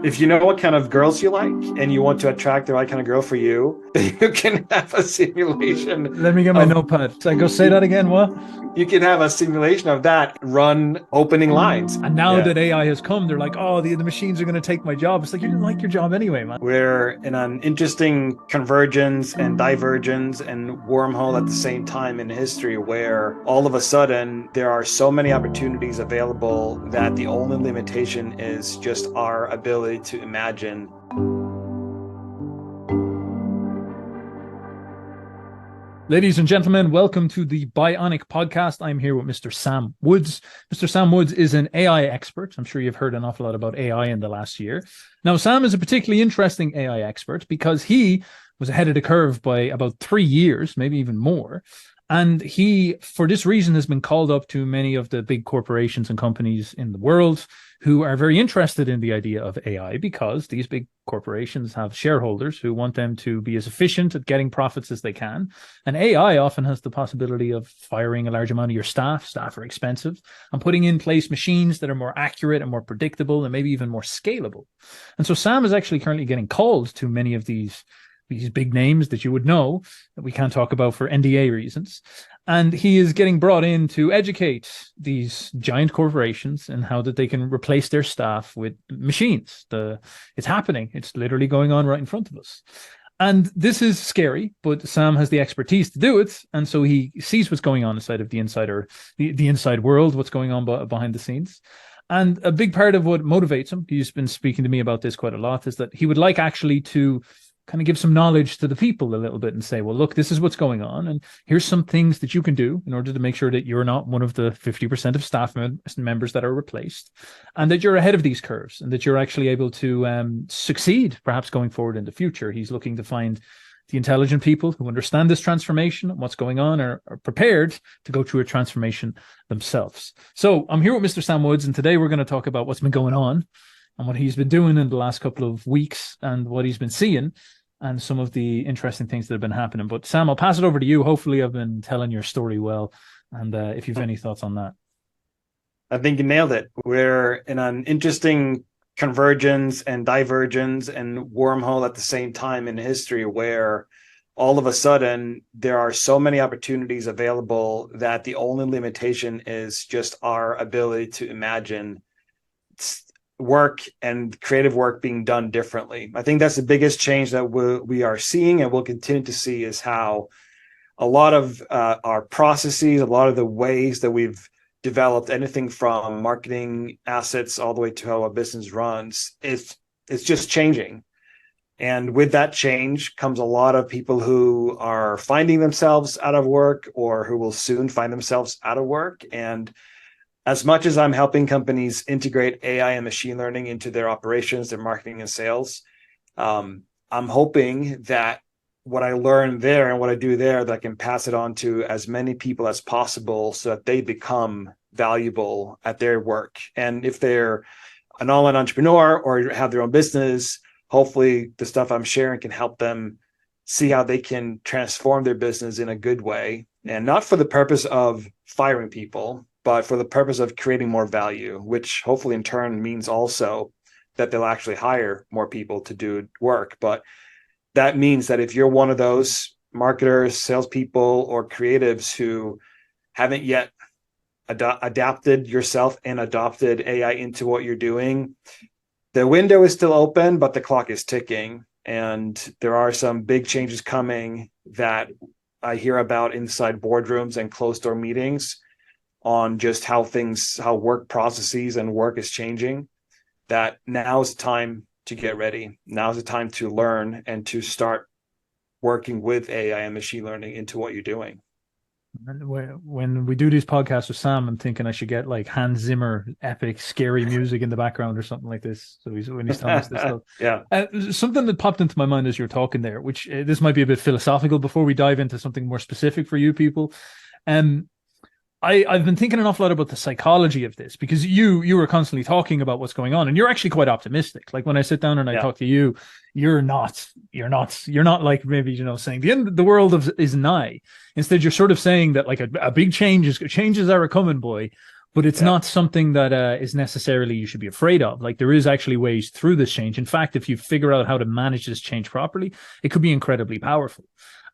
If you know what kind of girls you like and you want to attract the right kind of girl for you, you can have a simulation Let me get my of notepad. So I go say that again. What? you can have a simulation of that run opening lines. And now Yeah. that AI has come, they're like, oh, the machines are going to take my job. It's like, you didn't like your job anyway, man. We're in an interesting convergence and divergence and wormhole at the same time in history where all of a sudden there are so many opportunities available that the only limitation is just our ability to imagine. Ladies and gentlemen, welcome to the Bionic Podcast. I'm here with Mr. Sam Woods. Mr. Sam Woods is an AI expert. I'm sure you've heard an awful lot about AI in the last year. Now, Sam is a particularly interesting AI expert because he was ahead of the curve by about 3 years, maybe even more. And he, for this reason, has been called up to many of the big corporations and companies in the world who are very interested in the idea of AI because these big corporations have shareholders who want them to be as efficient at getting profits as they can. And AI often has the possibility of firing a large amount of your staff. Staff are expensive, and putting in place machines that are more accurate and more predictable and maybe even more scalable. And so Sam is actually currently getting called to many of these big names that you would know that we can't talk about for NDA reasons. And he is getting brought in to educate these giant corporations and how that they can replace their staff with machines. It's happening. It's literally going on right in front of us. And this is scary, but Sam has the expertise to do it. And so he sees what's going on inside of the inside world, what's going on behind the scenes. And a big part of what motivates him, he's been speaking to me about this quite a lot, is that he would like actually to kind of give some knowledge to the people a little bit and say, well, look, this is what's going on. And here's some things that you can do in order to make sure that you're not one of the 50% of staff members that are replaced, and that you're ahead of these curves and that you're actually able to succeed, perhaps going forward in the future. He's looking to find the intelligent people who understand this transformation and what's going on are prepared to go through a transformation themselves. So I'm here with Mr. Sam Woods, and today we're going to talk about what's been going on and what he's been doing in the last couple of weeks and what he's been seeing and some of the interesting things that have been happening. But Sam, I'll pass it over to you. Hopefully I've been telling your story well. And if you've any thoughts on that. I think you nailed it. We're in an interesting convergence and divergence and wormhole at the same time in history where all of a sudden there are so many opportunities available that the only limitation is just our ability to imagine work and creative work being done differently. I think that's the biggest change that we are seeing and will continue to see, is how a lot of our processes, a lot of the ways that we've developed anything from marketing assets all the way to how a business runs, it's just changing. And with that change comes a lot of people who are finding themselves out of work or who will soon find themselves out of work. And as much as I'm helping companies integrate AI and machine learning into their operations, their marketing and sales, I'm hoping that what I learn there and what I do there, that I can pass it on to as many people as possible so that they become valuable at their work. And if they're an online entrepreneur or have their own business, hopefully the stuff I'm sharing can help them see how they can transform their business in a good way, and not for the purpose of firing people, but for the purpose of creating more value, which hopefully in turn means also that they'll actually hire more people to do work. But that means that if you're one of those marketers, salespeople, or creatives who haven't yet adapted yourself and adopted AI into what you're doing, the window is still open, but the clock is ticking. And there are some big changes coming that I hear about inside boardrooms and closed door meetings on just how work processes and work is changing, that now is time to get ready. Now is the time to learn and to start working with AI and machine learning into what you're doing. And when we do these podcasts with Sam, I'm thinking I should get like Hans Zimmer, epic, scary music in the background or something like this. So when he's telling us this stuff. Yeah. Something that popped into my mind as you're talking there, which this might be a bit philosophical before we dive into something more specific for you people. I've been thinking an awful lot about the psychology of this, because you were constantly talking about what's going on, and you're actually quite optimistic. Like when I sit down and I talk to you, you're not like maybe, saying the end of the world is nigh. Instead, you're sort of saying that like a big changes are a coming, boy, but it's Yeah. not something that is necessarily you should be afraid of. Like there is actually ways through this change. In fact, if you figure out how to manage this change properly, it could be incredibly powerful.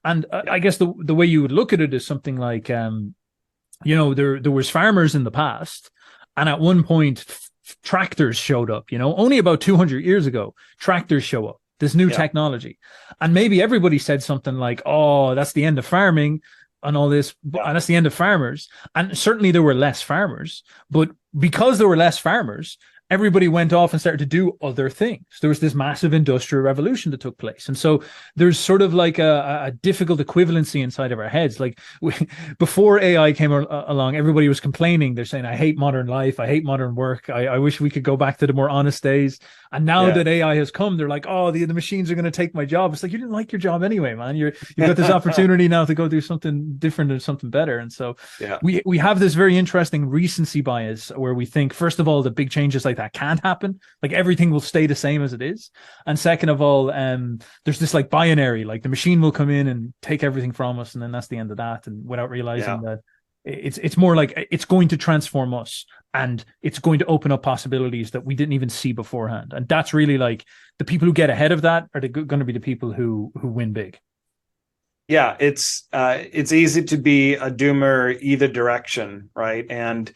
And Yeah. I guess the way you would look at it is something like, there was farmers in the past, and at one point, tractors showed up. Only about 200 years ago, tractors show up. This new Yeah. technology, and maybe everybody said something like, "Oh, that's the end of farming." And all this, Yeah. and that's the end of farmers. And certainly there were less farmers, but because there were less farmers, everybody went off and started to do other things. There was this massive industrial revolution that took place. And so there's sort of like a difficult equivalency inside of our heads. Like before AI came along, everybody was complaining. They're saying, I hate modern life. I hate modern work. I wish we could go back to the more honest days. And now Yeah. that AI has come, they're like, oh, the machines are going to take my job. It's like, you didn't like your job anyway, man. You've got this opportunity now to go do something different and something better. And so Yeah. we have this very interesting recency bias where we think, first of all, the big changes like that can't happen. Like everything will stay the same as it is. And second of all, there's this like binary, like the machine will come in and take everything from us, and then that's the end of that. And without realizing Yeah. that it's more like it's going to transform us, and it's going to open up possibilities that we didn't even see beforehand. And that's really like the people who get ahead of that are going to be the people who win big. Yeah, it's easy to be a doomer either direction, right? And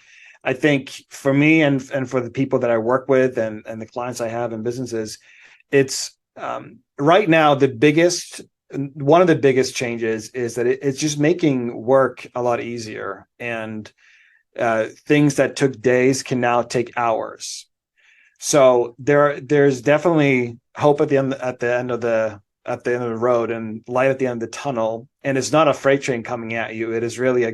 I think for me and for the people that I work with and the clients I have in businesses, it's right now one of the biggest changes is that it's just making work a lot easier, and things that took days can now take hours. So there's definitely hope at the end of the road and light at the end of the tunnel. And it's not a freight train coming at you. It is really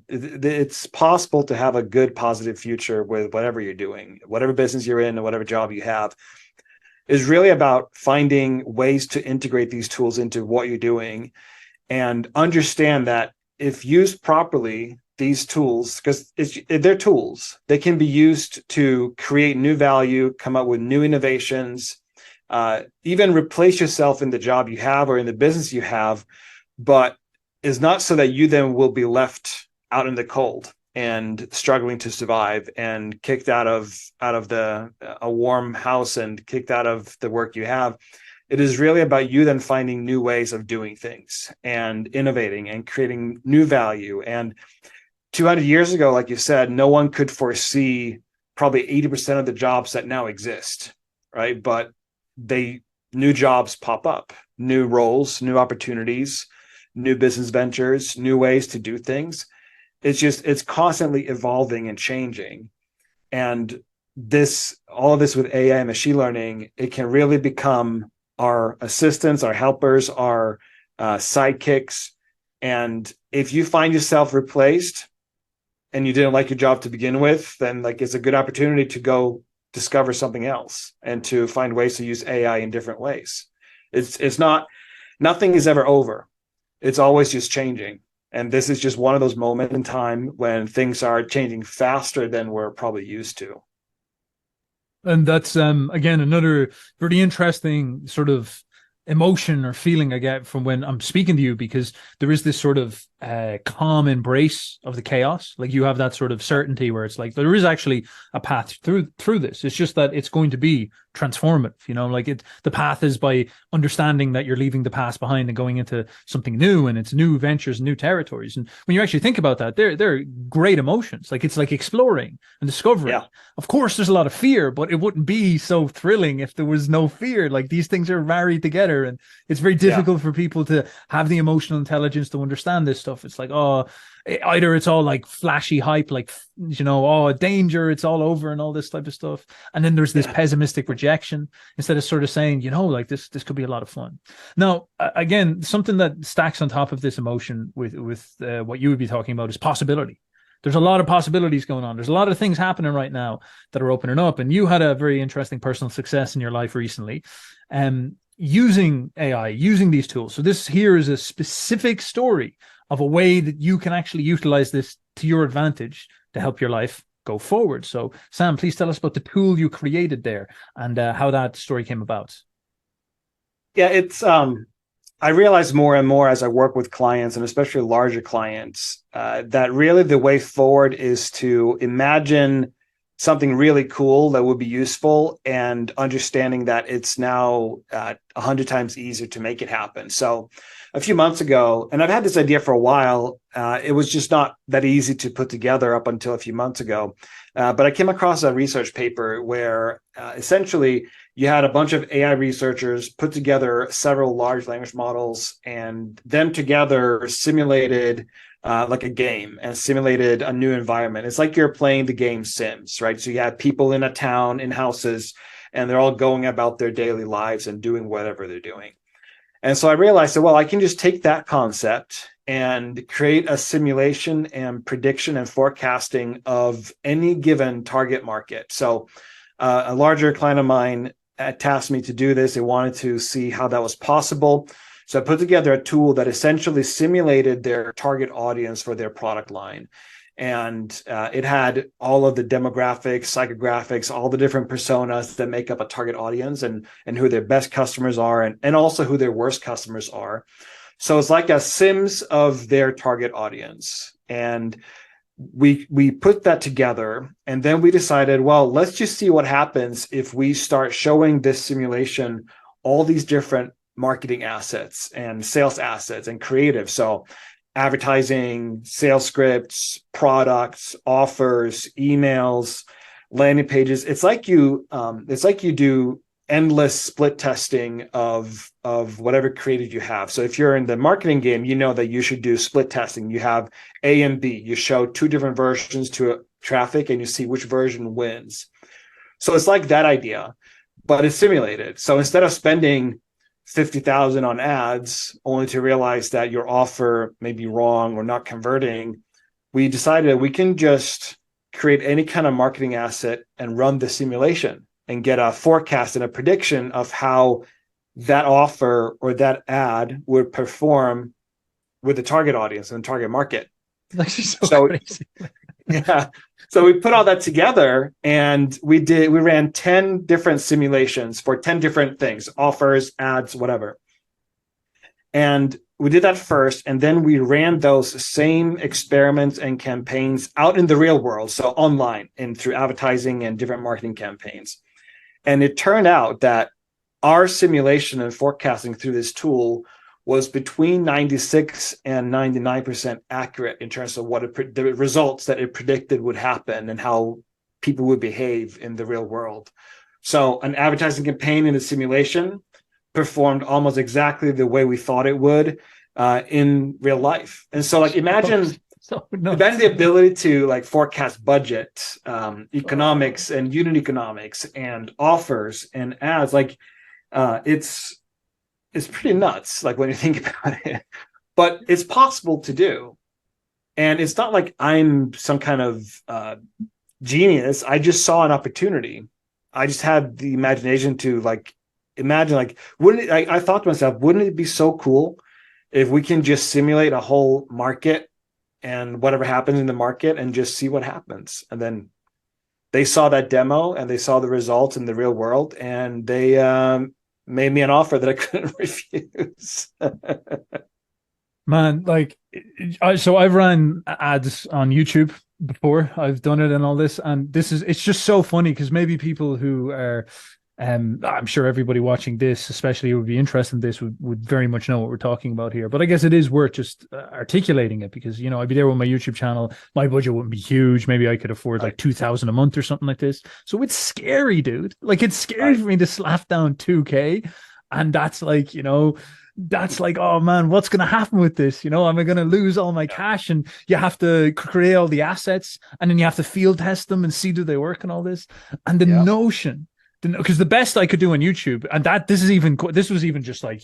it's possible to have a good, positive future with whatever you're doing, whatever business you're in, or whatever job you have. Is really about finding ways to integrate these tools into what you're doing, and understand that if used properly, these tools, because they're tools, they can be used to create new value, come up with new innovations, even replace yourself in the job you have or in the business you have, but is not so that you then will be left out in the cold and struggling to survive and kicked out of a warm house and kicked out of the work you have. It is really about you then finding new ways of doing things and innovating and creating new value. And 200 years ago, like you said, no one could foresee probably 80% of the jobs that now exist, right? But new jobs pop up, new roles, new opportunities, new business ventures, new ways to do things. It's constantly evolving and changing. And all of this with AI and machine learning, it can really become our assistants, our helpers, our sidekicks. And if you find yourself replaced and you didn't like your job to begin with, then like it's a good opportunity to go discover something else and to find ways to use AI in different ways. Nothing is ever over. It's always just changing. And this is just one of those moments in time when things are changing faster than we're probably used to. And that's again another very interesting sort of emotion or feeling I get from when I'm speaking to you, because there is this sort of calm embrace of the chaos. Like you have that sort of certainty where it's like there is actually a path through this. It's just that it's going to be transformative, like the path is by understanding that you're leaving the past behind and going into something new, and it's new ventures, new territories. And when you actually think about that, they're great emotions. Like it's like exploring and discovering. Yeah. Of course there's a lot of fear, but it wouldn't be so thrilling if there was no fear. Like these things are married together, and it's very difficult for people to have the emotional intelligence to understand this stuff. It's like, oh, either it's all like flashy hype, like, oh, danger, it's all over and all this type of stuff. And then there's this pessimistic rejection instead of sort of saying, like this could be a lot of fun. Now, again, something that stacks on top of this emotion with what you would be talking about is possibility. There's a lot of possibilities going on. There's a lot of things happening right now that are opening up. And you had a very interesting personal success in your life recently. Using AI, using these tools. So this here is a specific story of a way that you can actually utilize this to your advantage to help your life go forward. So Sam, please tell us about the tool you created there and how that story came about. Yeah, I realize more and more as I work with clients, and especially larger clients, that really the way forward is to imagine something really cool that would be useful, and understanding that it's now 100 times easier to make it happen. So a few months ago, and I've had this idea for a while, it was just not that easy to put together up until a few months ago. But I came across a research paper where essentially you had a bunch of AI researchers put together several large language models, and them together simulated like a game and simulated a new environment. It's like you're playing the game Sims, right? So you have people in a town in houses, and they're all going about their daily lives and doing whatever they're doing. And so I realized that, well, I can just take that concept and create a simulation and prediction and forecasting of any given target market. So a larger client of mine tasked me to do this. They wanted to see how that was possible. So I put together a tool that essentially simulated their target audience for their product line. And it had all of the demographics, psychographics, all the different personas that make up a target audience, and who their best customers are, and also who their worst customers are. So it's like a Sims of their target audience. And we put that together, and then we decided, well, let's just see what happens if we start showing this simulation all these different marketing assets and sales assets and creative. So advertising, sales scripts, products, offers, emails, landing pages. It's like you do endless split testing of whatever creative you have. So if you're in the marketing game, you know that you should do split testing. You have A and B. You show two different versions to traffic, and you see which version wins. So it's like that idea, but it's simulated. So instead of spending 50,000 on ads only to realize that your offer may be wrong or not converting, we decided we can just create any kind of marketing asset and run the simulation and get a forecast and a prediction of how that offer or that ad would perform with the target audience and the target market. It's actually so crazy. Yeah. So we put all that together, and we ran 10 different simulations for 10 different things, offers, ads, whatever. And we did that first, and then we ran those same experiments and campaigns out in the real world, so online and through advertising and different marketing campaigns. And it turned out that our simulation and forecasting through this tool was between 96 and 99% accurate in terms of what the results that it predicted would happen and how people would behave in the real world. So an advertising campaign in the simulation performed almost exactly the way we thought it would in real life. And so, like, imagine the ability to like forecast budget, economics, and unit economics, and offers and ads. Like, it's pretty nuts, like when you think about it, but it's possible to do. And it's not like I'm some kind of genius. I just saw an opportunity. I just had the imagination to like imagine, like, I thought to myself, wouldn't it be so cool if we can just simulate a whole market and whatever happens in the market and just see what happens? And then they saw that demo and they saw the results in the real world, and they made me an offer that I couldn't refuse. Man, like, so I've run ads on YouTube before. I've done it and all this, and it's just so funny because maybe people who are, I'm sure everybody watching this, especially who would be interested in this, would very much know what we're talking about here. But I guess it is worth just articulating it because, I'd be there with my YouTube channel. My budget wouldn't be huge. Maybe I could afford like 2,000 a month or something like this. So it's scary, dude. Like, it's scary for me to slap down 2K. And that's like, oh man, what's going to happen with this? Am I going to lose all my cash? And you have to create all the assets, and then you have to field test them and see do they work and all this. And the notion, because the best I could do on YouTube, and this was even just like,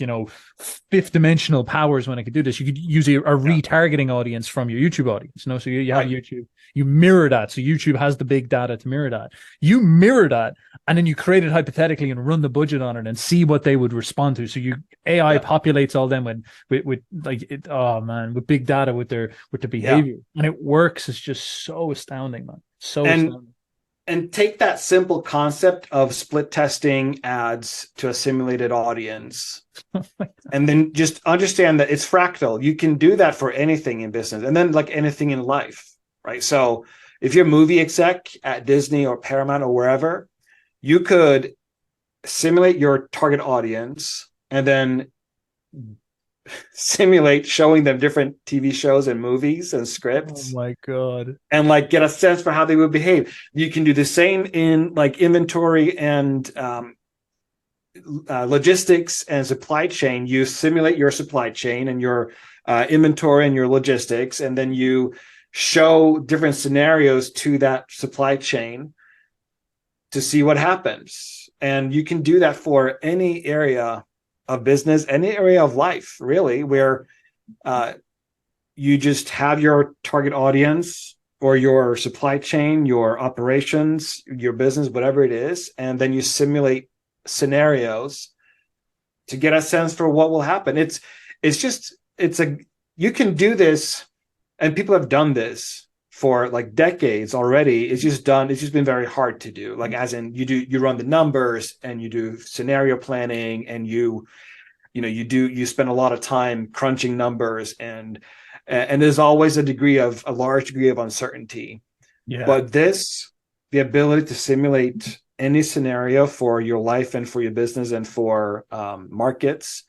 fifth dimensional powers when I could do this. You could use a retargeting audience from your YouTube audience. So you have YouTube, you mirror that. So YouTube has the big data to mirror that. You mirror that, and then you create it hypothetically and run the budget on it and see what they would respond to. So AI populates all them with big data with the behavior, and it works. It's just so astounding, man. Astounding. and take that simple concept of split testing ads to a simulated audience, and then just understand that it's fractal. You can do that for anything in business, and then like anything in life, right? So if you're a movie exec at Disney or Paramount or wherever, you could simulate your target audience and then simulate showing them different TV shows and movies and Oh scripts, my God. and like get a sense for how they would behave. You can do the same in like inventory and logistics and supply chain. You simulate your supply chain and your inventory and your logistics, and then you show different scenarios to that supply chain to see what happens. And you can do that for any area of business, any area of life, really, where you just have your target audience or your supply chain, your operations, your business, whatever it is, and then you simulate scenarios to get a sense for what will happen. You can do this, and people have done this for like decades already. It's just been very hard to do. Like, as in you run the numbers and you do scenario planning, and you spend a lot of time crunching numbers, and there's always a large degree of uncertainty. Yeah. But the ability to simulate any scenario for your life and for your business and for markets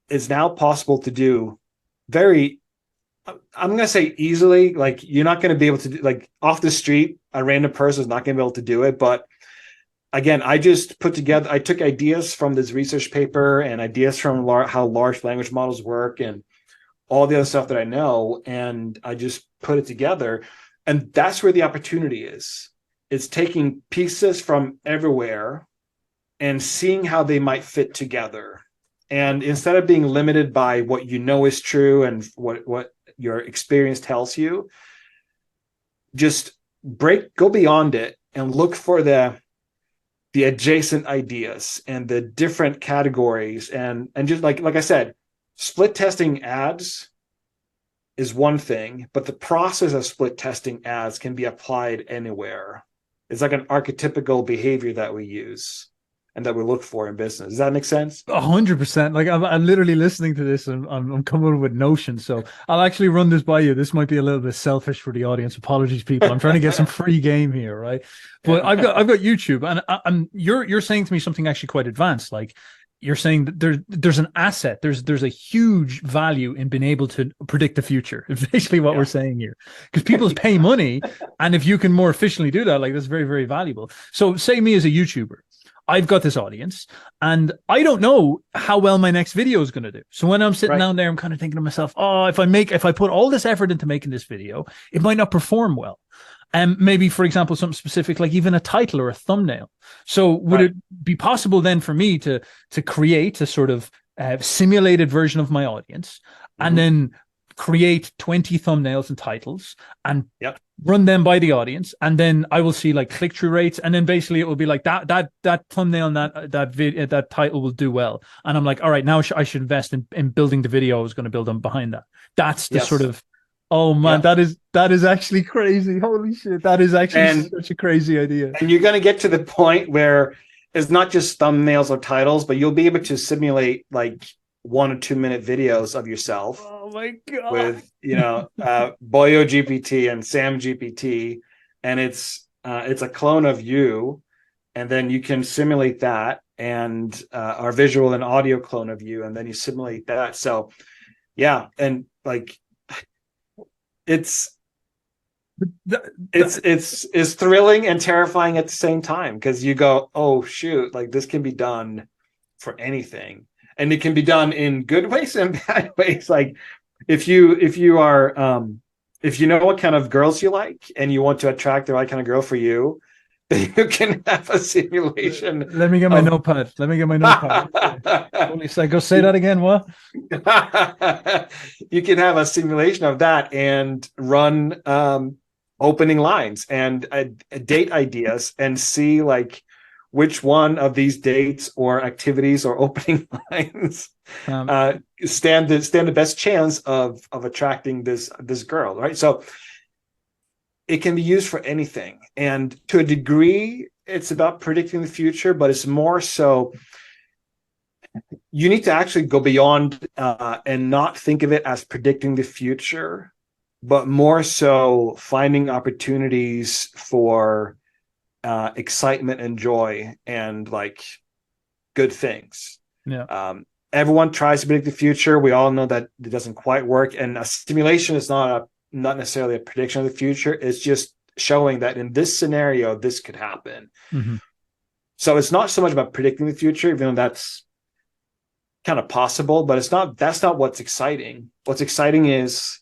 is now possible to do very, I'm going to say easily. Like, you're not going to be able to do, like, off the street, a random person is not going to be able to do it. But again, I took ideas from this research paper and ideas from how large language models work and all the other stuff that I know, and I just put it together. And that's where the opportunity is. It's taking pieces from everywhere and seeing how they might fit together. And instead of being limited by what you know is true and what your experience tells you, just go beyond it and look for the adjacent ideas and the different categories. And just like I said, split testing ads is one thing, but the process of split testing ads can be applied anywhere. It's like an archetypical behavior that we use and that we look for in business. Does that make sense? 100%. Like, I'm literally listening to this and I'm coming up with notions. So I'll actually run this by you. This might be a little bit selfish for the audience. Apologies, people. I'm trying to get some free game here, right? But I've got YouTube, and you're saying to me something actually quite advanced. Like, you're saying that there's an asset. There's a huge value in being able to predict the future. It's basically what we're saying here, because people pay money, and if you can more efficiently do that, like, that's very, very valuable. So, say me as a YouTuber, I've got this audience, and I don't know how well my next video is going to do. So when I'm sitting down there, I'm kind of thinking to myself, oh, if I put all this effort into making this video, it might not perform well. And maybe, for example, something specific, like even a title or a thumbnail. So would it be possible then for me to create a sort of simulated version of my audience, and then create 20 thumbnails and titles and run them by the audience, and then I will see like click-through rates, and then basically it will be like that thumbnail and that video, that title will do well, and I'm like, all right, now I should invest in building the video I was going to build on behind that. That's the sort of, oh man, that is actually crazy. Holy shit, that is actually such a crazy idea. And you're going to get to the point where it's not just thumbnails or titles, but you'll be able to simulate like 1 or 2 minute videos of yourself. Oh my god! With Boyo GPT and Sam GPT, and it's a clone of you, and then you can simulate that, and our visual and audio clone of you, and then you simulate that. So yeah, and like it's thrilling and terrifying at the same time, because you go, oh shoot, like this can be done for anything. And it can be done in good ways and bad ways. Like if you are if you know what kind of girls you like and you want to attract the right kind of girl for you, then you can have a simulation. Let me get my notepad. Holy shit, go say that again. What? You can have a simulation of that and run opening lines and date ideas and see like which one of these dates or activities or opening lines stand the best chance of attracting this girl, right? So it can be used for anything. And to a degree, it's about predicting the future, but it's more so you need to actually go beyond and not think of it as predicting the future, but more so finding opportunities for excitement and joy and like good things. Yeah. Everyone tries to predict the future. We all know that it doesn't quite work. And a simulation is not necessarily a prediction of the future. It's just showing that in this scenario, this could happen. Mm-hmm. So it's not so much about predicting the future, even though that's kind of possible, but that's not what's exciting. What's exciting is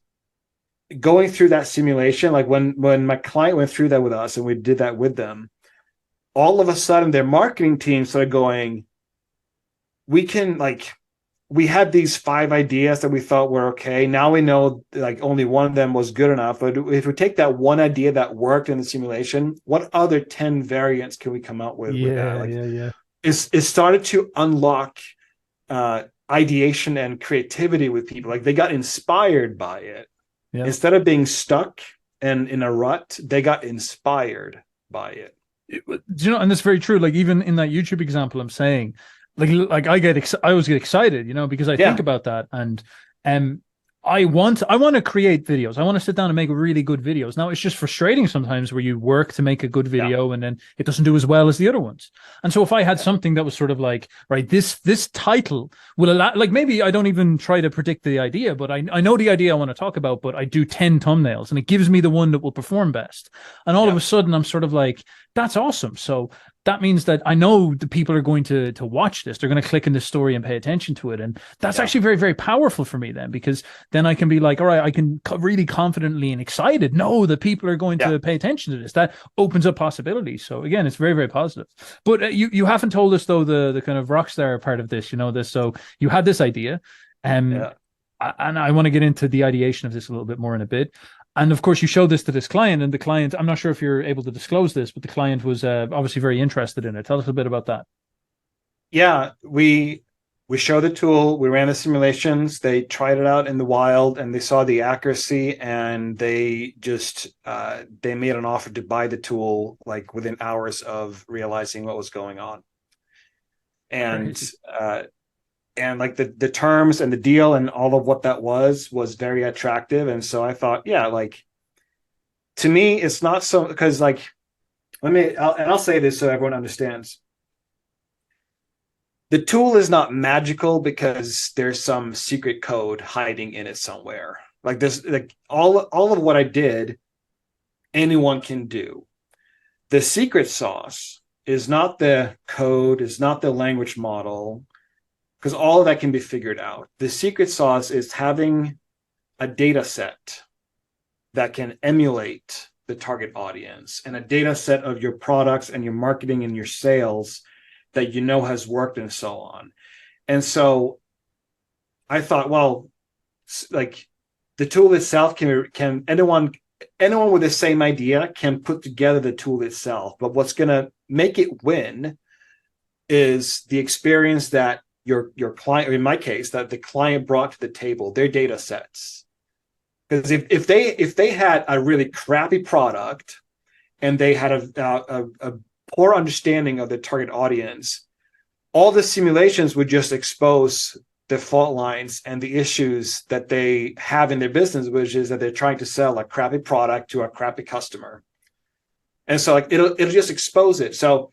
going through that simulation. Like when my client went through that with us and we did that with them, all of a sudden their marketing team started going, we had these 5 ideas that we thought were okay. Now we know like only one of them was good enough. But if we take that one idea that worked in the simulation, what other 10 variants can we come out with that? Like, it started to unlock ideation and creativity with people. Like they got inspired by it. Yeah. Instead of being stuck and in a rut, they got inspired by it. And that's very true. Like even in that YouTube example, I'm saying, like I always get excited, because I think about that, and I want to create videos. I want to sit down and make really good videos. Now it's just frustrating sometimes where you work to make a good video and then it doesn't do as well as the other ones. And so if I had something that was sort of like, right, this title will allow, like maybe I don't even try to predict the idea, but I know the idea I want to talk about, but I do 10 thumbnails and it gives me the one that will perform best. And all of a sudden I'm sort of like, that's awesome. So that means that I know the people are going to watch this. They're going to click in the story and pay attention to it. And that's actually very, very powerful for me then, because then I can be like, all right, I can really confidently and excited know that people are going to pay attention to this. That opens up possibilities. So again, it's very, very positive. But you haven't told us though, the kind of rock star part of this, this. So you had this idea and I want to get into the ideation of this a little bit more in a bit. And of course, you showed this to this client, and the client, I'm not sure if you're able to disclose this, but the client was obviously very interested in it. Tell us a bit about that. Yeah, we showed the tool, we ran the simulations, they tried it out in the wild, and they saw the accuracy, and they just they made an offer to buy the tool like within hours of realizing what was going on. And like the terms and the deal and all of what that was very attractive. And so I thought, like, to me, it's not so, because like, I'll say this so everyone understands. The tool is not magical because there's some secret code hiding in it somewhere. Like this, like all of what I did, anyone can do. The secret sauce is not the code, is not the language model, because all of that can be figured out. The secret sauce is having a data set that can emulate the target audience, and a data set of your products and your marketing and your sales that has worked and so on. And so I thought, well, like the tool itself can anyone with the same idea can put together the tool itself. But what's going to make it win is the experience that your client, or in my case, that the client brought to the table, their data sets. Because if they had a really crappy product and they had a poor understanding of the target audience, all the simulations would just expose the fault lines and the issues that they have in their business, which is that they're trying to sell a crappy product to a crappy customer. And so like it'll just expose it. So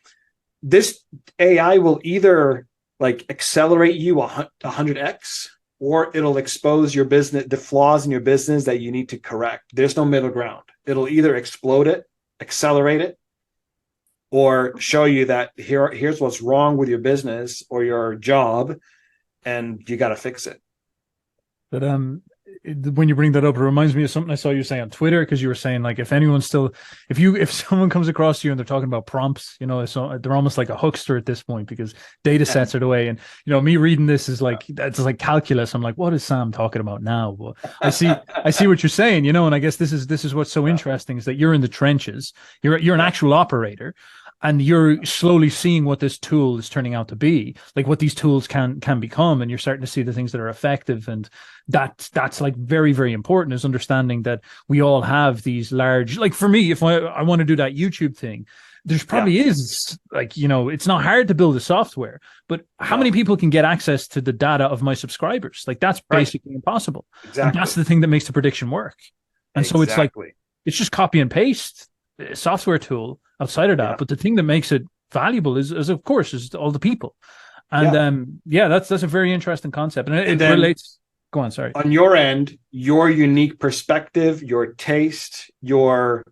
this AI will either like accelerate you 100x, or it'll expose your business, the flaws in your business that you need to correct. There's no middle ground. It'll either explode it, accelerate it, or show you that here's what's wrong with your business or your job, and you got to fix it. But when you bring that up, it reminds me of something I saw you say on Twitter, because you were saying like if someone comes across you and they're talking about prompts, so they're almost like a huckster at this point, because data sets are the way. And me reading this is like that's like calculus. I'm like, what is Sam talking about now? But I see what you're saying, and I guess this is what's so interesting, is that you're in the trenches. You're an actual operator. and you're slowly seeing what this tool is turning out to be, like what these tools can become, and you're starting to see the things that are effective. And that's like very, very important, is understanding that we all have these large, like for me, if I want to do that YouTube thing, there's Yeah. probably is, like, it's not hard to build a software, but how many No. people can get access to the data of my subscribers? Like, that's Right. basically impossible. And that's Exactly. the thing that makes the prediction work. And so it's like, Exactly. it's just copy and paste software tool outside of that. Yeah. But the thing that makes it valuable is of course, is all the people. And Yeah. yeah, that's a very interesting concept. And And it then relates. Go on, sorry. on your end, your unique perspective, your taste, your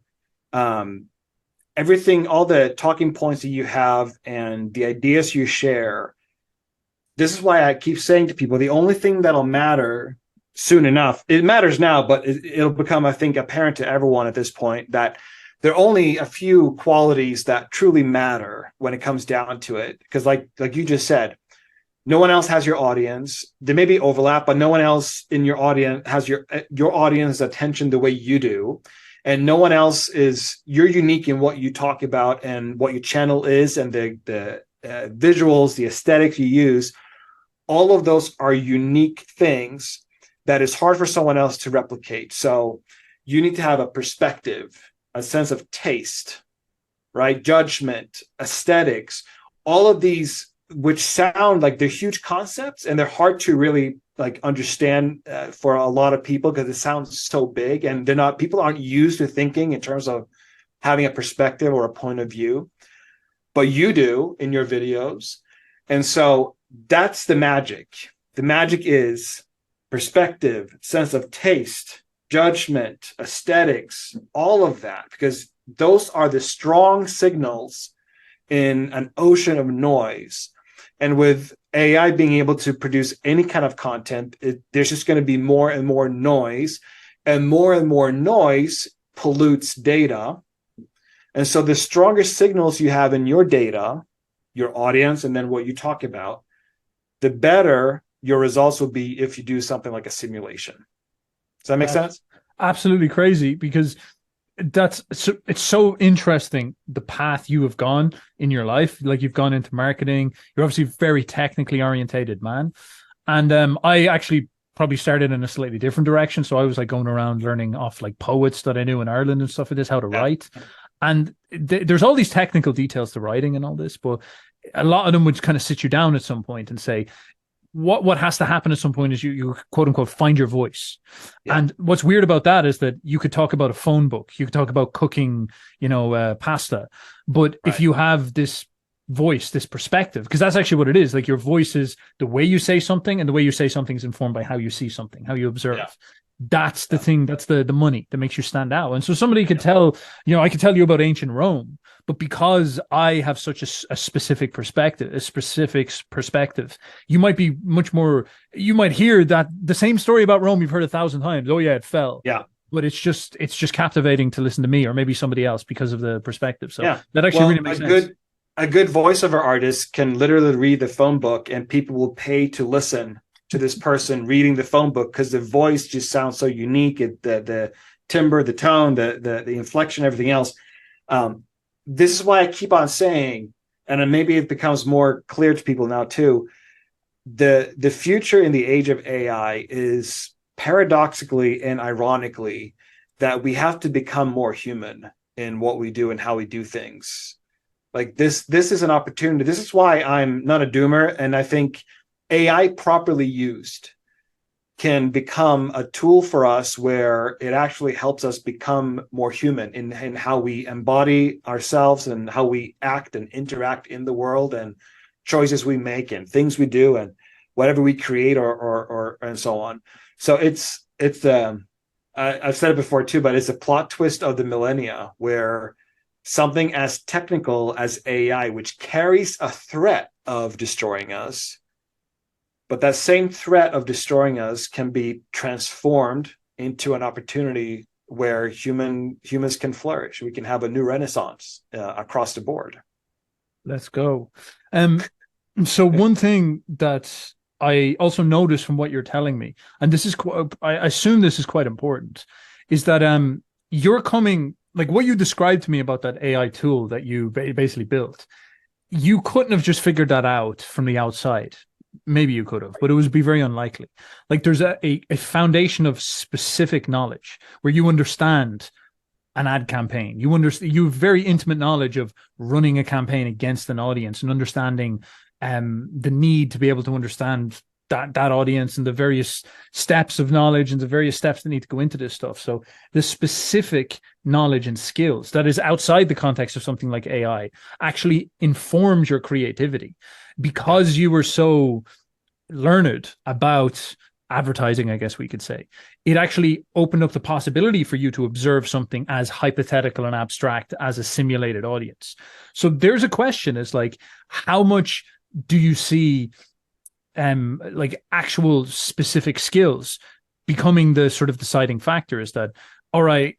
um, everything, all the talking points that you have and the ideas you share. This is why I keep saying to people, the only thing that'll matter soon enough, it matters now, but it'll become, I think, apparent to everyone at this point that there are only a few qualities that truly matter when it comes down to it. Because like you just said, no one else has your audience. There may be overlap, but no one else in your audience has your audience attention the way you do. And no one else is, you're unique in what you talk about and what your channel is, and the visuals, the aesthetics you use. All of those are unique things that is hard for someone else to replicate. So you need to have a perspective, a sense of taste, right? Judgment, aesthetics, all of these, which sound like they're huge concepts and they're hard to really like understand for a lot of people because it sounds so big, and people aren't used to thinking in terms of having a perspective or a point of view, but you do in your videos. And so that's the magic. The magic is perspective, sense of taste, judgment, aesthetics, all of that, because those are the strong signals in an ocean of noise. And with AI being able to produce any kind of content, there's just going to be more and more noise, and more noise pollutes data. And so the stronger signals you have in your data, your audience, and then what you talk about, the better your results will be if you do something like a simulation. Does that make That's sense? absolutely crazy, because it's so interesting the path you have gone in your life. Like, you've gone into marketing. You're obviously a very technically orientated man. And I actually probably started in a slightly different direction. So I was like going around learning off like poets that I knew in Ireland and stuff like this, how to Yeah. write. And there's all these technical details to writing and all this, but a lot of them would kind of sit you down at some point and say, what has to happen at some point is you quote unquote find your voice. Yeah. And what's weird about that is that you could talk about a phone book, you could talk about cooking, pasta, but if Right. you have this voice, this perspective, because that's actually what it is, like your voice is the way you say something, and the way you say something is informed by how you see something, how you observe. Yeah. That's the Yeah. thing, that's the money that makes you stand out. And so somebody could tell, I could tell you about ancient Rome, but because I have such a specific perspective, you might be much more, you might hear that the same story about Rome you've heard 1,000 times. Oh yeah, it fell. Yeah. But it's just captivating to listen to me or maybe somebody else because of the perspective. So Yeah. that actually really makes sense. A good voiceover artist can literally read the phone book, and people will pay to listen to this person reading the phone book because the voice just sounds so unique. The timbre, the tone, the inflection, everything else. This is why I keep on saying, and then maybe it becomes more clear to people now too, the future in the age of AI is paradoxically and ironically that we have to become more human in what we do and how we do things. Like this is an opportunity. This is why I'm not a doomer, and I think AI properly used can become a tool for us where it actually helps us become more human in how we embody ourselves and how we act and interact in the world, and choices we make and things we do and whatever we create or and so on. So I've said it before too, but it's a plot twist of the millennia where something as technical as AI, which carries a threat of destroying us, but that same threat of destroying us can be transformed into an opportunity where humans can flourish. We can have a new renaissance across the board. Let's go. So one thing that I also noticed from what you're telling me, and this is I assume this is quite important, is that you're coming like what you described to me about that AI tool that you basically built, you couldn't have just figured that out from the outside. Maybe you could have, but it would be very unlikely. Like there's a foundation of specific knowledge where you understand an ad campaign. You have very intimate knowledge of running a campaign against an audience and understanding the need to be able to understand that audience and the various steps of knowledge and the various steps that need to go into this stuff. So the specific knowledge and skills that is outside the context of something like AI actually informs your creativity because you were so learned about advertising, I guess we could say. It actually opened up the possibility for you to observe something as hypothetical and abstract as a simulated audience. So there's a question, is like, how much do you see like actual specific skills becoming the sort of deciding factor? Is that, all right,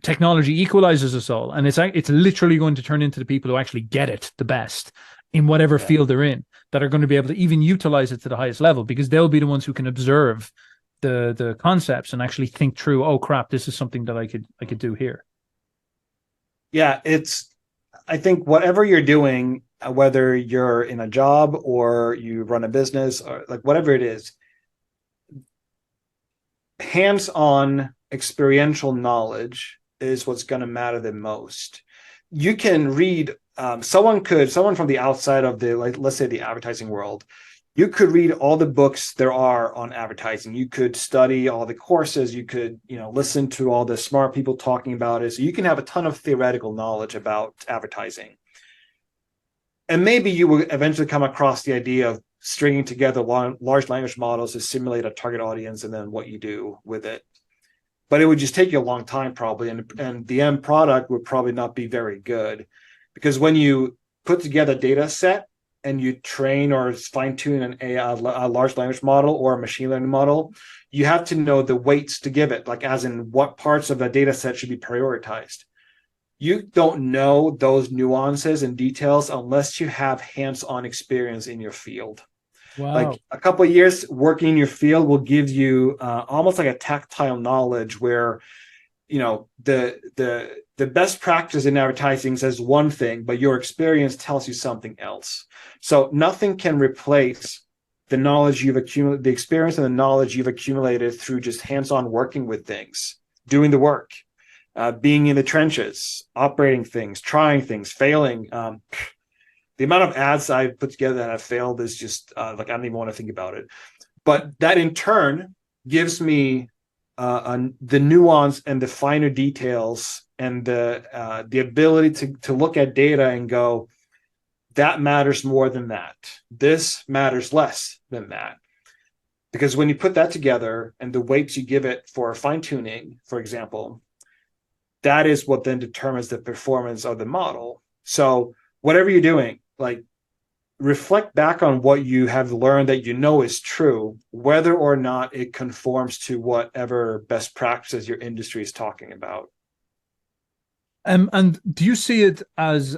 technology equalizes us all, and it's literally going to turn into the people who actually get it the best in whatever field they're in, that are going to be able to even utilize it to the highest level, because they'll be the ones who can observe the concepts and actually think through, oh crap, this is something that I could do here. Yeah, I think whatever you're doing, whether you're in a job or you run a business or like whatever it is, hands-on experiential knowledge is what's going to matter the most. You can read someone from the outside of the, like, let's say the advertising world, you could read all the books there are on advertising. You could study all the courses. You could, listen to all the smart people talking about it. So you can have a ton of theoretical knowledge about advertising. And maybe you will eventually come across the idea of stringing together large language models to simulate a target audience and then what you do with it. But it would just take you a long time probably. And the end product would probably not be very good, because when you put together a data set and you train or fine tune a large language model or a machine learning model, you have to know the weights to give it, like as in what parts of the data set should be prioritized. You don't know those nuances and details unless you have hands-on experience in your field. Wow. Like a couple of years working in your field will give you almost like a tactile knowledge where, the best practice in advertising says one thing, but your experience tells you something else. So nothing can replace the knowledge you've accumulated, the experience and the knowledge you've accumulated through just hands-on working with things, doing the work, being in the trenches, operating things, trying things, failing. The amount of ads I've put together that have failed is just like, I don't even want to think about it. But that in turn gives me the nuance and the finer details and the ability to look at data and go, that matters more than that. This matters less than that. Because when you put that together and the weights you give it for fine tuning, for example, that is what then determines the performance of the model. So whatever you're doing, like, reflect back on what you have learned that is true, whether or not it conforms to whatever best practices your industry is talking about. And do you see it as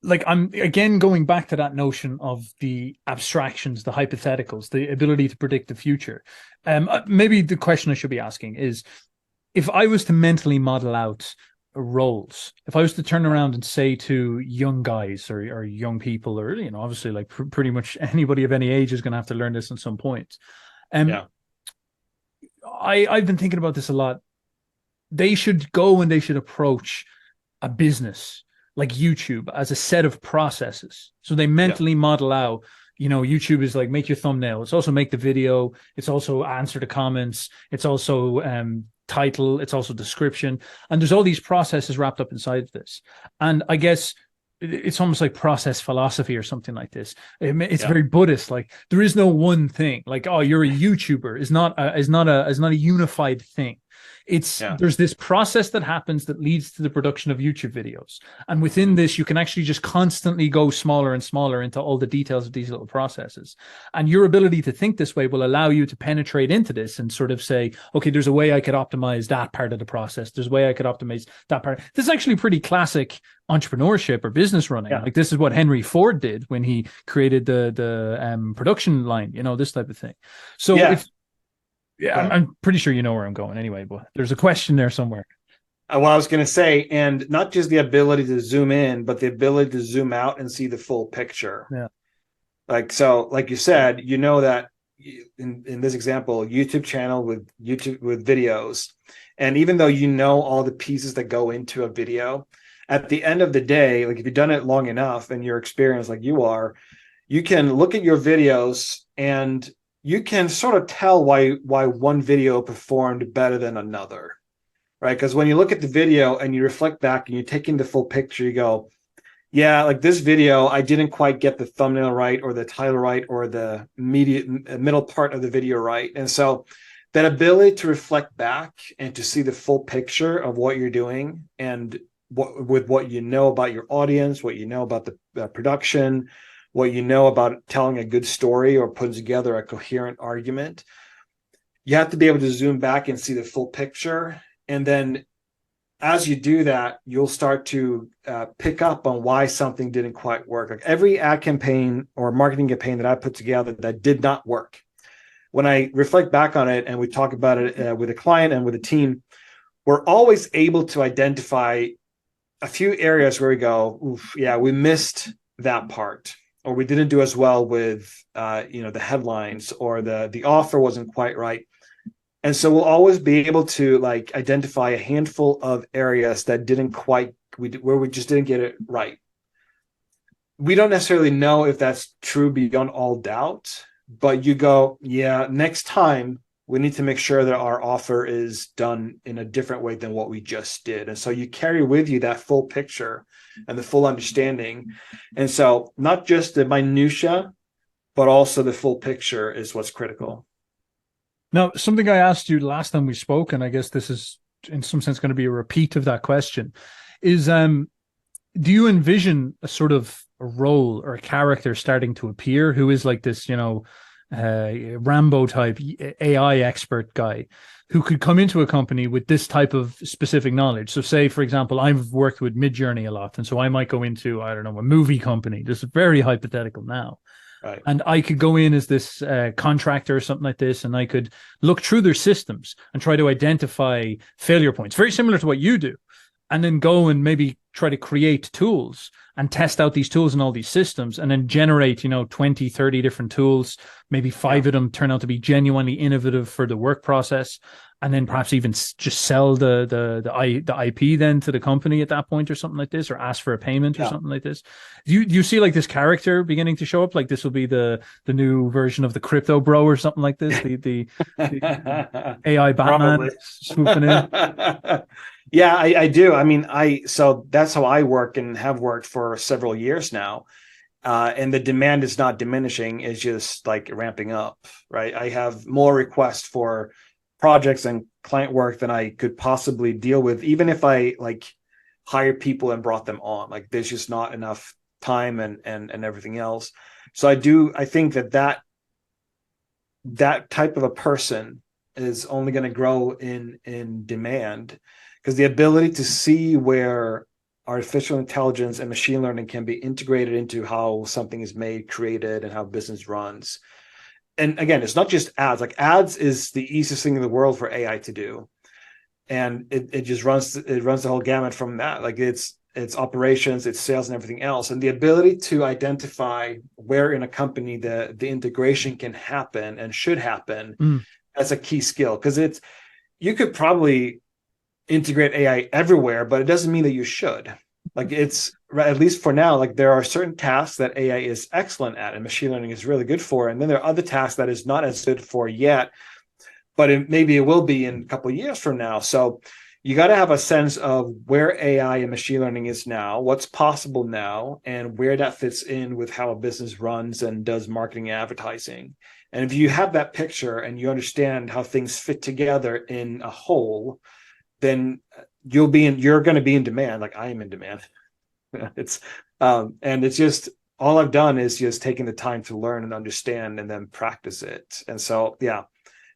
like, I'm again going back to that notion of the abstractions, the hypotheticals, the ability to predict the future. Maybe the question I should be asking is, if I was to mentally model out roles, if I was to turn around and say to young guys or young people, or obviously like pretty much anybody of any age is going to have to learn this at some point. I've been thinking about this a lot. They should go and they should approach a business like YouTube as a set of processes. So they mentally model out, YouTube is like, make your thumbnail. It's also make the video. It's also answer the comments. It's also title. It's also description. And there's all these processes wrapped up inside of this. And I guess it's almost like process philosophy or something like this. It's very Buddhist. Like, there is no one thing. Like, oh, you're a YouTuber is not a unified thing. There's this process that happens that leads to the production of YouTube videos. And within this, you can actually just constantly go smaller and smaller into all the details of these little processes. And your ability to think this way will allow you to penetrate into this and sort of say, okay, there's a way I could optimize that part of the process. There's a way I could optimize that part. This is actually pretty classic entrepreneurship or business running. Like, this is what Henry Ford did when he created the production line, this type of thing. So I'm pretty sure you know where I'm going anyway, but there's a question there somewhere. What I was going to say, and not just the ability to zoom in, but the ability to zoom out and see the full picture. Yeah. Like, so, like you said, you know that in this example, YouTube channel with YouTube with videos, and even though you know all the pieces that go into a video, at the end of the day, like if you've done it long enough and you're experienced like you are, you can look at your videos and you can sort of tell why one video performed better than another, right? Because when you look at the video and you reflect back and you take in the full picture, you go, yeah, like this video, I didn't quite get the thumbnail right or the title right or the middle part of the video right. And so that ability to reflect back and to see the full picture of what you're doing and with what you know about your audience, what you know about the production, what you know about telling a good story or putting together a coherent argument, you have to be able to zoom back and see the full picture. And then as you do that, you'll start to pick up on why something didn't quite work. Like every ad campaign or marketing campaign that I put together that did not work, when I reflect back on it and we talk about it with a client and with a team, we're always able to identify a few areas where we go, oof, yeah, we missed that part, or we didn't do as well with the headlines, or the offer wasn't quite right. And so we'll always be able to like identify a handful of areas that didn't quite, where we just didn't get it right. We don't necessarily know if that's true beyond all doubt, but you go, yeah, next time we need to make sure that our offer is done in a different way than what we just did. And so you carry with you that full picture and the full understanding. And so not just the minutia, but also the full picture is what's critical. Now, something I asked you last time we spoke, and I guess this is in some sense going to be a repeat of that question, is do you envision a sort of a role or a character starting to appear who is like this, Rambo type AI expert guy who could come into a company with this type of specific knowledge? So say, for example, I've worked with Midjourney a lot, and so I might go into, I don't know, a movie company. This is very hypothetical now. Right. And I could go in as this contractor or something like this, and I could look through their systems and try to identify failure points, very similar to what you do, and then go and maybe try to create tools and test out these tools in all these systems, and then generate, 20, 30 different tools. Maybe five of them turn out to be genuinely innovative for the work process. And then perhaps even just sell the IP then to the company at that point or something like this, or ask for a payment or something like this. Do you see like this character beginning to show up? Like this will be the new version of the crypto bro or something like this, the AI Batman swooping in. Yeah, I do. I mean, so that's how I work and have worked for several years now. And the demand is not diminishing, it's just like ramping up, right? I have more requests for projects and client work than I could possibly deal with, even if I like hire people and brought them on. Like there's just not enough time and everything else. So I think that type of a person is only going to grow in demand, because the ability to see where artificial intelligence and machine learning can be integrated into how something is made, created, and how business runs. And again, it's not just ads. Like ads is the easiest thing in the world for AI to do, and it just runs the whole gamut from that. Like it's operations, it's sales, and everything else. And the ability to identify where in a company the integration can happen and should happen, that's a key skill, because you could probably integrate AI everywhere, but it doesn't mean that you should. Like it's, at least for now, like there are certain tasks that AI is excellent at and machine learning is really good for. And then there are other tasks that is not as good for yet, but maybe it will be in a couple of years from now. So you got to have a sense of where AI and machine learning is now, what's possible now, and where that fits in with how a business runs and does marketing and advertising. And if you have that picture and you understand how things fit together in a whole, then you're going to be in demand. Like I am in demand. And it's just, all I've done is just taking the time to learn and understand and then practice it. And so, yeah,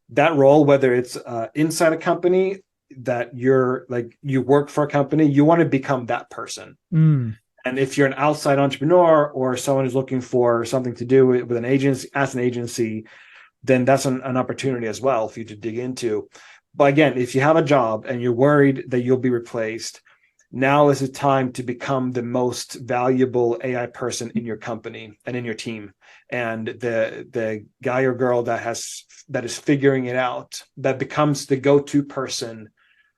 that role, whether it's inside a company that you work for a company, you want to become that person. And if you're an outside entrepreneur or someone who's looking for something to do with an agency, as an agency, then that's an opportunity as well for you to dig into. But again, if you have a job and you're worried that you'll be replaced, now is the time to become the most valuable AI person in your company and in your team. And the guy or girl that is figuring it out, that becomes the go-to person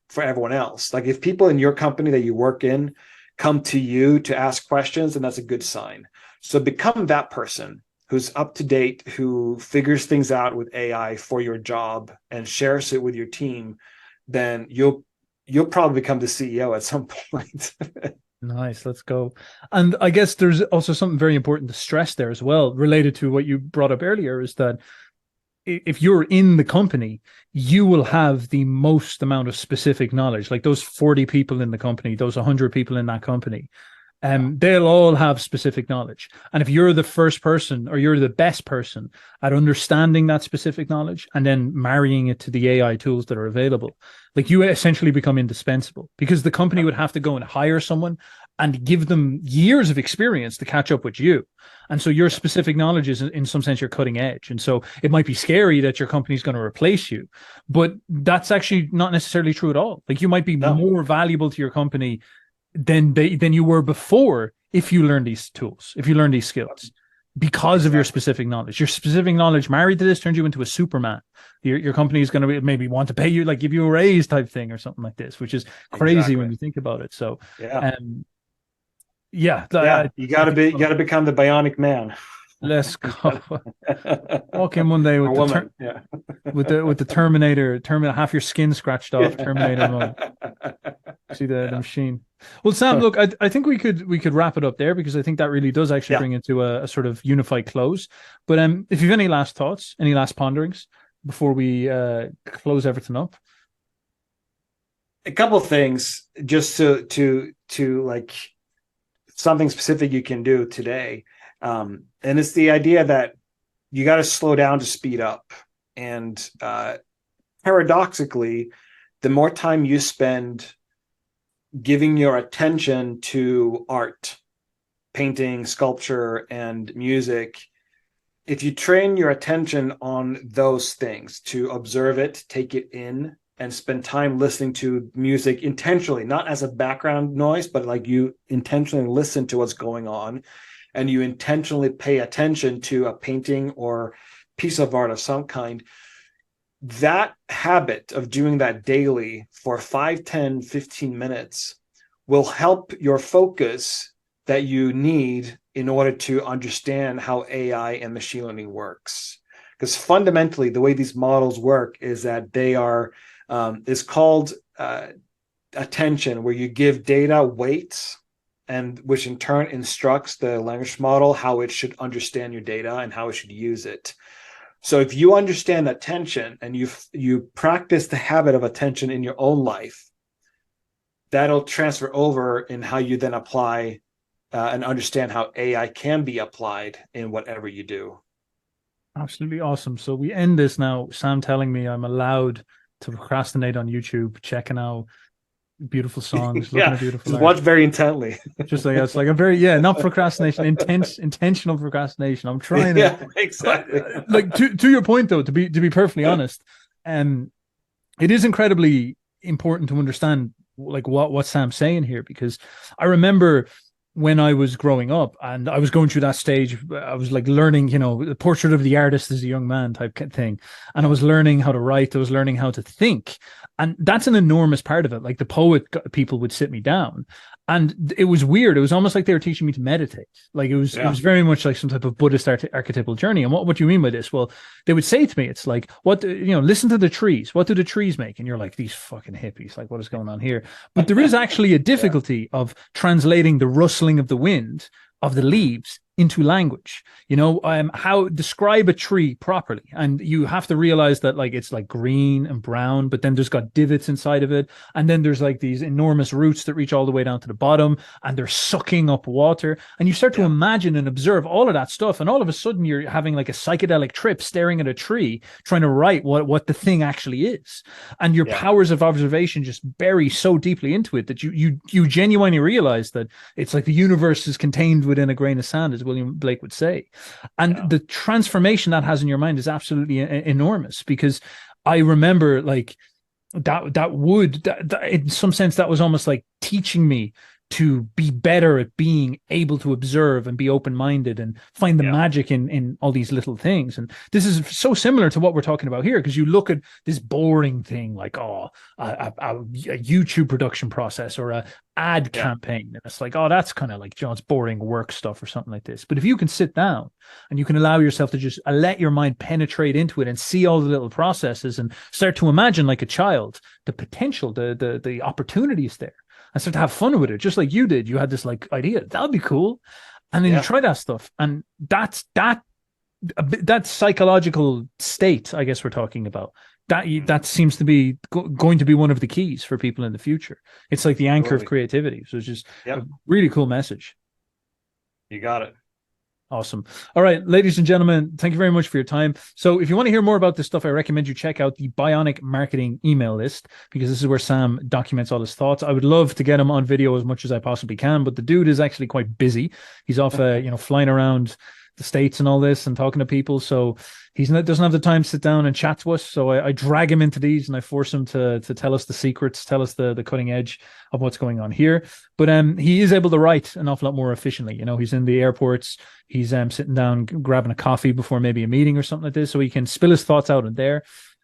for everyone else. Like if people in your company that you work in come to you to ask questions, then that's a good sign. So become that person who's up to date, who figures things out with AI for your job and shares it with your team. Then you'll probably become the CEO at some point. Nice, let's go. And I guess there's also something very important to stress there as well, related to what you brought up earlier, is that if you're in the company, you will have the most amount of specific knowledge. Like those 40 people in the company, those 100 people in that company, they'll all have specific knowledge. And if you're the first person or you're the best person at understanding that specific knowledge and then marrying it to the AI tools that are available, like you essentially become indispensable, because the company would have to go and hire someone and give them years of experience to catch up with you. And so your specific knowledge is, in some sense, your cutting edge. And so it might be scary that your company's going to replace you, but that's actually not necessarily true at all. Like you might be No, more valuable to your company than you were before if you learn these tools, if you learn these skills, because of your specific knowledge. Your specific knowledge married to this turns you into a Superman. Your company is going to maybe want to pay you, like give you a raise type thing or something like this, which is crazy when you think about it. So yeah, yeah, yeah. You got to become the bionic man. let's go. Walk in one day Or with woman. Yeah. with the Terminator, half your skin scratched off, Terminator mode. See the machine. Well, Sam, look, I think we could wrap it up there, because I think that really does actually bring it to a sort of unified close. But if you've any last thoughts, any last ponderings before we close everything up. A couple of things just to like something specific you can do today. And it's the idea that you got to slow down to speed up. And paradoxically, the more time you spend giving your attention to art, painting, sculpture, and music, if you train your attention on those things, to observe it, take it in, and spend time listening to music intentionally, not as a background noise, but like you intentionally listen to what's going on, and you intentionally pay attention to a painting or piece of art of some kind, that habit of doing that daily for 5, 10, 15 minutes will help your focus that you need in order to understand how AI and machine learning works. Because fundamentally, the way these models work is that they are, it's called attention, where you give data weights, and which in turn instructs the language model how it should understand your data and how it should use it. So if you understand attention and you practice the habit of attention in your own life, that'll transfer over in how you then apply and understand how AI can be applied in whatever you do. Absolutely awesome. So we end this now, Sam telling me I'm allowed to procrastinate on YouTube, checking out beautiful songs, looking at beautiful just art. watch very intently. Just like it's like a very not procrastination, intentional procrastination. I'm trying to exactly. Like to your point though, to be perfectly honest, it is incredibly important to understand like what Sam's saying here, because I remember when I was growing up and I was going through that stage, I was like learning, the portrait of the artist as a young man type thing. And I was learning how to write. I was learning how to think. And that's an enormous part of it. Like the poet people would sit me down, and it was weird. It was almost like they were teaching me to meditate. Like it was very much like some type of Buddhist archetypal journey. And what do you mean by this? Well, they would say to me, it's like, listen to the trees. What do the trees make? And you're like, these fucking hippies, like what is going on here? But there is actually a difficulty of translating the rustling of the wind of the leaves into language. How describe a tree properly, and you have to realize that like it's like green and brown, but then there's got divots inside of it, and then there's like these enormous roots that reach all the way down to the bottom, and they're sucking up water, and you start to imagine and observe all of that stuff, and all of a sudden you're having like a psychedelic trip staring at a tree trying to write what the thing actually is, and your powers of observation just bury so deeply into it that you genuinely realize that it's like the universe is contained within a grain of sand, as William Blake would say. And the transformation that has in your mind is absolutely enormous, because I remember like in some sense that was almost like teaching me to be better at being able to observe and be open-minded and find the Yeah. magic in all these little things. And this is so similar to what we're talking about here, because you look at this boring thing like, a YouTube production process or a ad Yeah. campaign, and it's like, oh, that's kind of like John's boring work stuff or something like this. But if you can sit down and you can allow yourself to just let your mind penetrate into it and see all the little processes and start to imagine like a child the potential, the opportunities there, and start to have fun with it, just like you did. You had this like idea that would be cool, and then you try that stuff, and that's that psychological state, I guess we're talking about. That seems to be going to be one of the keys for people in the future. It's like the anchor of creativity. So it's just a really cool message. You got it. Awesome. All right, ladies and gentlemen, thank you very much for your time. So if you want to hear more about this stuff, I recommend you check out the Bionic Marketing email list, because this is where Sam documents all his thoughts. I would love to get him on video as much as I possibly can, but the dude is actually quite busy. He's off, flying around the States and all this and talking to people. So doesn't have the time to sit down and chat to us. So I drag him into these and I force him to tell us the secrets, tell us the cutting edge of what's going on here. But he is able to write an awful lot more efficiently. He's in the airports. He's sitting down, grabbing a coffee before maybe a meeting or something like this. So he can spill his thoughts out in there.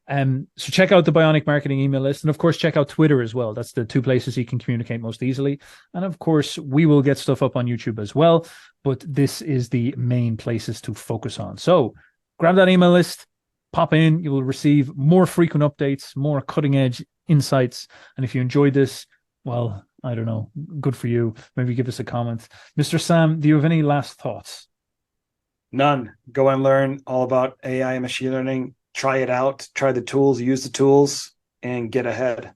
So check out the Bionic Marketing email list. And of course, check out Twitter as well. That's the two places you can communicate most easily. And of course, we will get stuff up on YouTube as well. But this is the main places to focus on. So grab that email list, pop in. You will receive more frequent updates, more cutting edge insights. And if you enjoyed this, well, I don't know, good for you. Maybe give us a comment. Mr. Sam, do you have any last thoughts? None. Go and learn all about AI and machine learning. Try it out, try the tools, use the tools, and get ahead.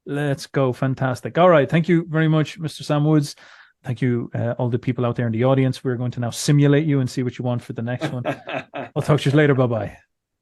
Let's go. Fantastic. All right. Thank you very much, Mr. Sam Woods. Thank you, all the people out there in the audience. We're going to now simulate you and see what you want for the next one. I'll talk to you later. Bye-bye.